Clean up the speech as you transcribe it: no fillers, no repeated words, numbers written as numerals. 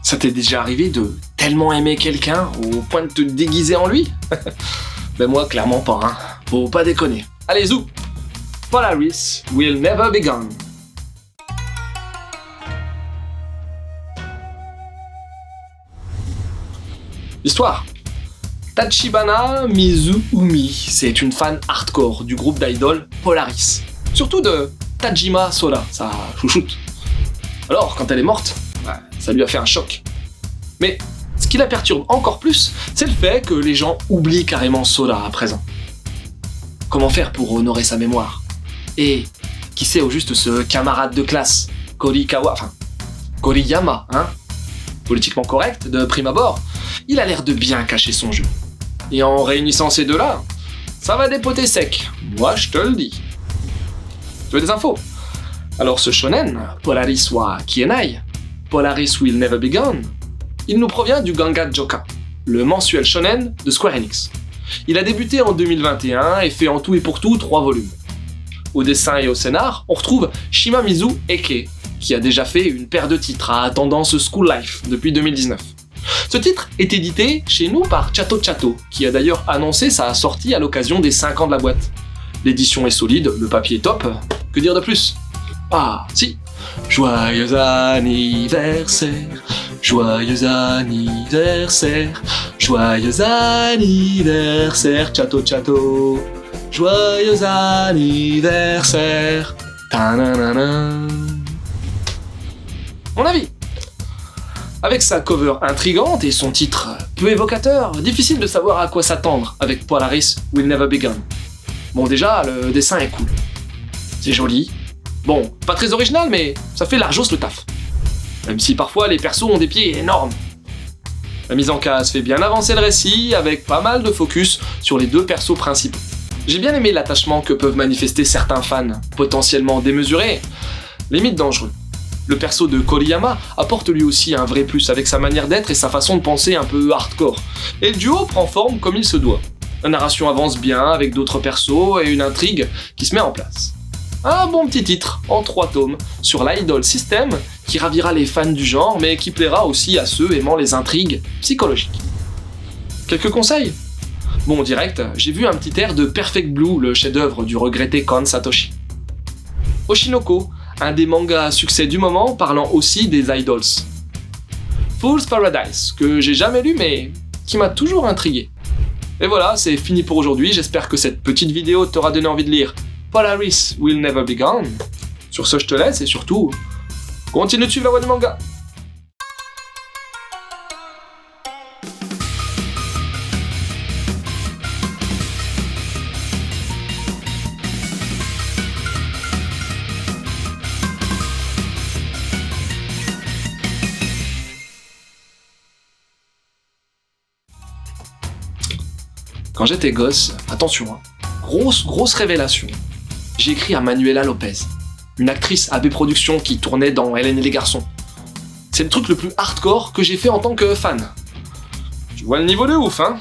Ça t'est déjà arrivé de tellement aimer quelqu'un au point de te déguiser en lui? Ben moi, clairement pas, hein. Faut pas déconner. Allez, zou! Polaris will never be gone. Histoire. Tachibana Mizuumi, c'est une fan hardcore du groupe d'idol Polaris. Surtout de Tajima Soda, sa chouchoute. Alors, quand elle est morte, ça lui a fait un choc. Mais ce qui la perturbe encore plus, c'est le fait que les gens oublient carrément Soda à présent. Comment faire pour honorer sa mémoire? Et qui c'est au juste ce camarade de classe, Koriyama, hein? Politiquement correct, de prime abord, il a l'air de bien cacher son jeu. Et en réunissant ces deux-là, ça va dépoter sec, moi je te le dis. Tu veux des infos? Alors ce shonen, Polaris wa Kienai, Polaris will never be gone, il nous provient du Ganga Joka, le mensuel shonen de Square Enix. Il a débuté en 2021 et fait en tout et pour tout 3 volumes. Au dessin et au scénar, on retrouve Shimamizu Eke, qui a déjà fait une paire de titres à tendance School Life depuis 2019. Ce titre est édité chez nous par Chato Chato, qui a d'ailleurs annoncé sa sortie à l'occasion des 5 ans de la boîte. L'édition est solide, le papier est top, que dire de plus? Ah, si! Joyeux anniversaire, joyeux anniversaire, joyeux anniversaire, Chato Chato, joyeux anniversaire, ta-na-na-na. Mon avis. Avec sa cover intrigante et son titre peu évocateur, difficile de savoir à quoi s'attendre avec Polaris Will Never Be Gone. Bon déjà, le dessin est cool. C'est joli. Bon, pas très original, mais ça fait largement le taf. Même si parfois les persos ont des pieds énormes. La mise en case fait bien avancer le récit, avec pas mal de focus sur les 2 persos principaux. J'ai bien aimé l'attachement que peuvent manifester certains fans, potentiellement démesurés, limite dangereux. Le perso de Koriyama apporte lui aussi un vrai plus avec sa manière d'être et sa façon de penser un peu hardcore. Et le duo prend forme comme il se doit. La narration avance bien avec d'autres persos et une intrigue qui se met en place. Un bon petit titre, en 3 tomes, sur l'idol system qui ravira les fans du genre mais qui plaira aussi à ceux aimant les intrigues psychologiques. Quelques conseils? Bon, direct, j'ai vu un petit air de Perfect Blue, le chef-d'œuvre du regretté Kon Satoshi. Oshinoko, un des mangas à succès du moment parlant aussi des idols. Fool's Paradise, que j'ai jamais lu mais qui m'a toujours intrigué. Et voilà, c'est fini pour aujourd'hui, j'espère que cette petite vidéo t'aura donné envie de lire Polaris Will Never Be Gone. Sur ce, je te laisse et surtout, continue de suivre la voie du manga. Quand j'étais gosse, attention, hein, grosse révélation, j'ai écrit à Manuela Lopez, une actrice AB Productions qui tournait dans Hélène et les garçons. C'est le truc le plus hardcore que j'ai fait en tant que fan. Tu vois le niveau de ouf, hein?